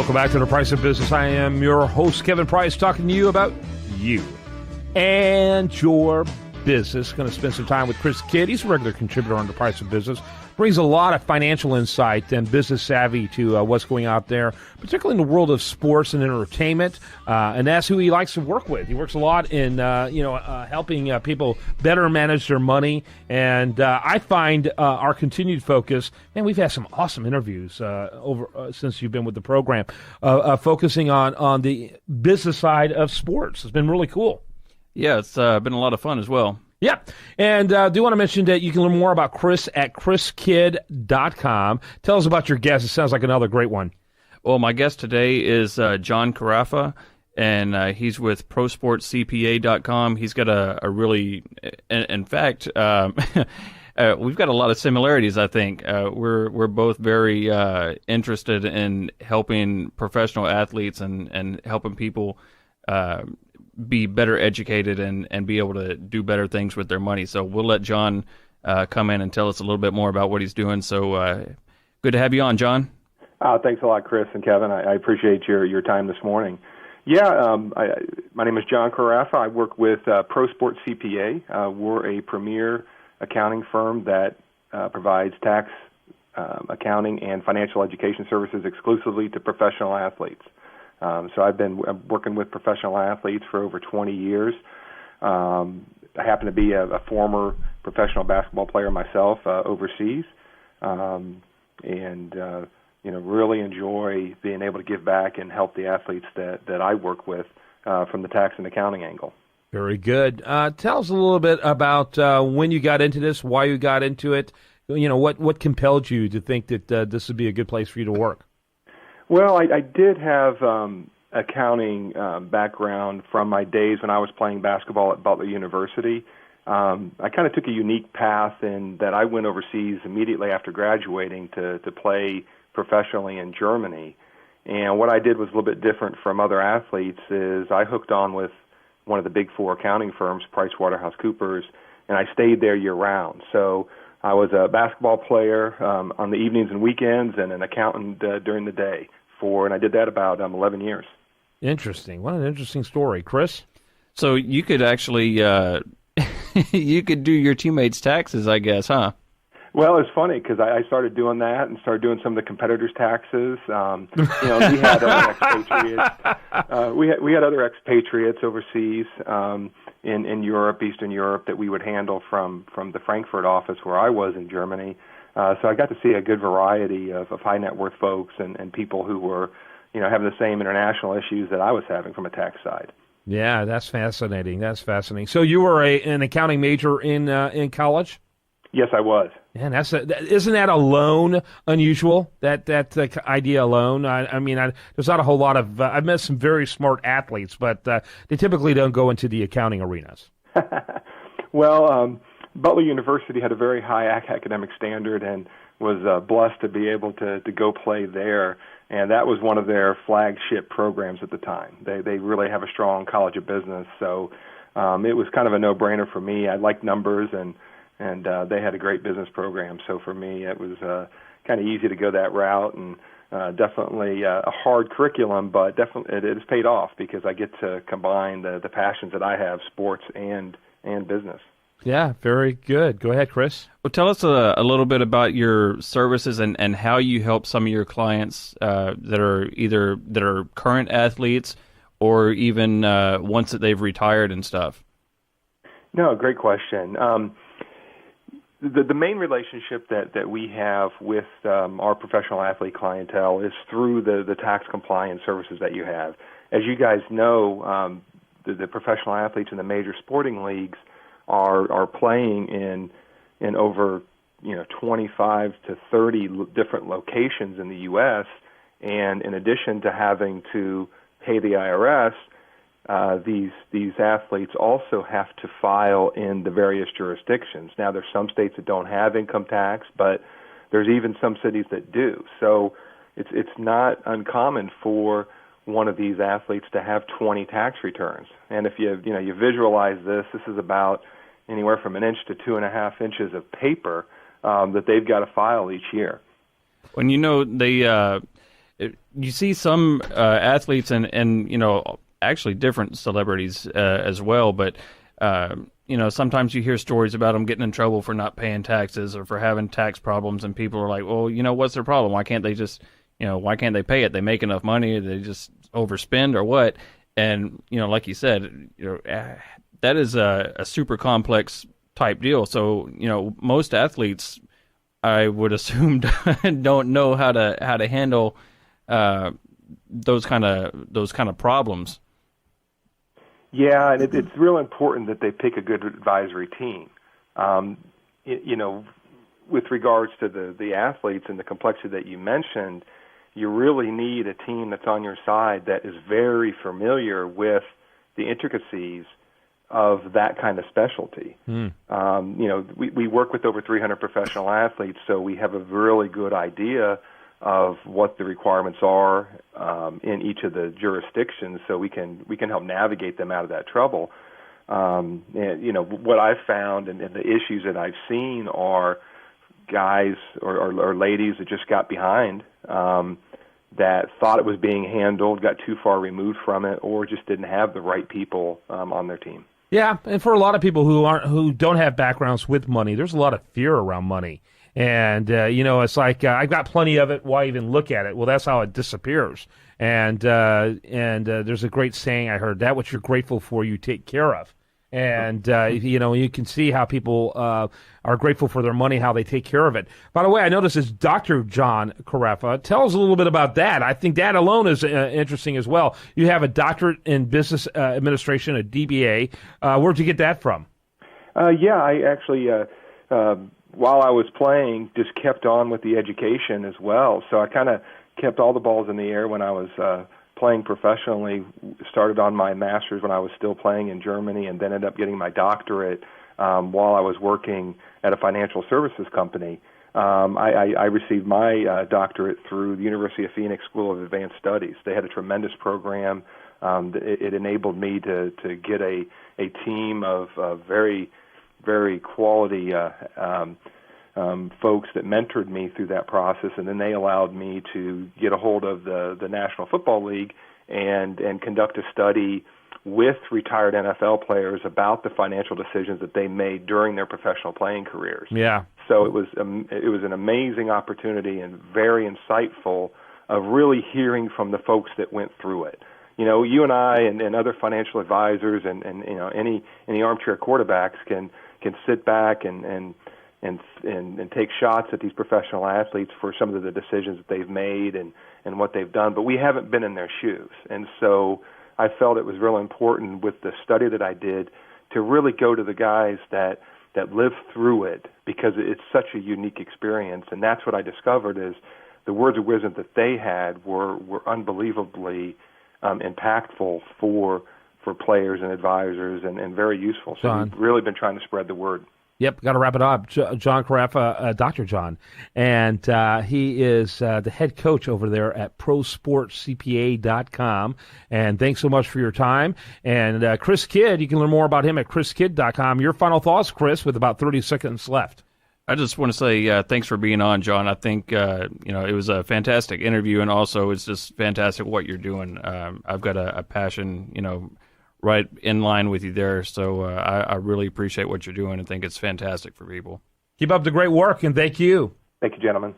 Welcome back to The Price of Business. I am your host, Kevin Price, talking to you about you and your business. Going to spend some time with Chris Kidd. He's a regular contributor on The Price of Business. Brings a lot of financial insight and business savvy to what's going out there, particularly in the world of sports and entertainment. And that's who he likes to work with. He works a lot in helping people better manage their money. And I find our continued focus, and we've had some awesome interviews since you've been with the program, focusing on the business side of sports. It's been really cool. Yeah, it's been a lot of fun as well. Yeah, and do want to mention that you can learn more about Chris at chriskidd.com. Tell us about your guest. It sounds like another great one. Well, my guest today is John Karaffa, and he's with ProSport He's got a really, in fact, we've got a lot of similarities, I think. We're both very interested in helping professional athletes and helping people be better educated and be able to do better things with their money. So we'll let John come in and tell us a little bit more about what he's doing. So good to have you on, John. Thanks a lot, Chris and Kevin. I appreciate your time this morning. Yeah, my name is John Karaffa. I work with ProSport CPA. We're a premier accounting firm that provides tax, accounting, and financial education services exclusively to professional athletes. So I've been working with professional athletes for over 20 years. I happen to be a former professional basketball player myself overseas, and really enjoy being able to give back and help the athletes that I work with from the tax and accounting angle. Very good. Tell us a little bit about when you got into this, why you got into it. What compelled you to think that this would be a good place for you to work? Well, I did have accounting background from my days when I was playing basketball at Butler University. I kind of took a unique path in that I went overseas immediately after graduating to play professionally in Germany. And what I did was a little bit different from other athletes is I hooked on with one of the big four accounting firms, PricewaterhouseCoopers, and I stayed there year-round. So I was a basketball player on the evenings and weekends and an accountant during the day. And I did that about 11 years. Interesting. What an interesting story. Chris? So you could actually, you could do your teammates' taxes, I guess, huh? Well, it's funny because I started doing that and started doing some of the competitors' taxes. We had other expatriates. We had other expatriates overseas in Europe, Eastern Europe, that we would handle from the Frankfurt office where I was in Germany. So I got to see a good variety of high net worth folks and people who were, having the same international issues that I was having from a tax side. Yeah, that's fascinating. So you were an accounting major in college? Yes, I was. Man, isn't that alone unusual? That idea alone. There's not a whole lot of. I've met some very smart athletes, but they typically don't go into the accounting arenas. Well, Butler University had a very high academic standard and was blessed to be able to go play there. And that was one of their flagship programs at the time. They really have a strong College of Business, so it was kind of a no-brainer for me. I liked numbers, and they had a great business program. So for me, it was kind of easy to go that route, and definitely a hard curriculum, but definitely it has paid off because I get to combine the passions that I have, sports and business. Yeah, very good. Go ahead, Chris. Well, tell us a little bit about your services and how you help some of your clients that are current athletes or even once that they've retired and stuff. No, great question. The main relationship that we have with our professional athlete clientele is through the tax compliance services that you have. As you guys know, the professional athletes in the major sporting leagues are playing in over 25 to 30 different locations in the U.S. And in addition to having to pay the IRS, these athletes also have to file in the various jurisdictions. Now, there's some states that don't have income tax, but there's even some cities that do. So it's not uncommon for one of these athletes to have 20 tax returns. And if you visualize this is about anywhere from an inch to 2.5 inches of paper that they've got to file each year. When you see some athletes and actually different celebrities as well, but sometimes you hear stories about them getting in trouble for not paying taxes or for having tax problems, and people are like, well, what's their problem? Why can't they just, why can't they pay it? They make enough money, they just overspend or what? And, like you said, that is a super complex type deal. So, most athletes, I would assume, don't know how to handle those kind of problems. Yeah, and it's real important that they pick a good advisory team. With regards to the athletes and the complexity that you mentioned, you really need a team that's on your side that is very familiar with the intricacies of that kind of specialty. We work with over 300 professional athletes, so we have a really good idea of what the requirements are in each of the jurisdictions, so we can help navigate them out of that trouble. What I've found and the issues that I've seen are guys or ladies that just got behind, that thought it was being handled, got too far removed from it, or just didn't have the right people on their team. Yeah, and for a lot of people who don't have backgrounds with money, there's a lot of fear around money. And, it's like, I've got plenty of it, why even look at it? Well, that's how it disappears. And there's a great saying I heard, that what you're grateful for, you take care of. And, you can see how people are grateful for their money, how they take care of it. By the way, I noticed it's Dr. John Karaffa. Tell us a little bit about that. I think that alone is interesting as well. You have a doctorate in business administration, a DBA. Where'd you get that from? I actually, while I was playing, just kept on with the education as well. So I kind of kept all the balls in the air when I was playing professionally. Started on my master's when I was still playing in Germany, and then ended up getting my doctorate while I was working at a financial services company. I received my doctorate through the University of Phoenix School of Advanced Studies. They had a tremendous program. It enabled me to get a team of very, very quality folks that mentored me through that process, and then they allowed me to get a hold of the National Football League and conduct a study with retired NFL players about the financial decisions that they made during their professional playing careers. Yeah. So it was an amazing opportunity and very insightful of really hearing from the folks that went through it. You and I and other financial advisors and any armchair quarterbacks can sit back and take shots at these professional athletes for some of the decisions that they've made and what they've done, but we haven't been in their shoes. And so I felt it was really important with the study that I did to really go to the guys that lived through it, because it's such a unique experience. And that's what I discovered is the words of wisdom that they had were unbelievably impactful for players and advisors and very useful. So John, we've really been trying to spread the word. Yep, got to wrap it up. John Karaffa, Dr. John, and he is the head coach over there at ProSportCPA.com. And thanks so much for your time. And Chris Kidd, you can learn more about him at chriskidd.com. Your final thoughts, Chris, with about 30 seconds left. I just want to say thanks for being on, John. I think it was a fantastic interview, and also it's just fantastic what you're doing. I've got a passion, right in line with you there. So I really appreciate what you're doing and think it's fantastic for people. Keep up the great work, and thank you. Thank you, gentlemen.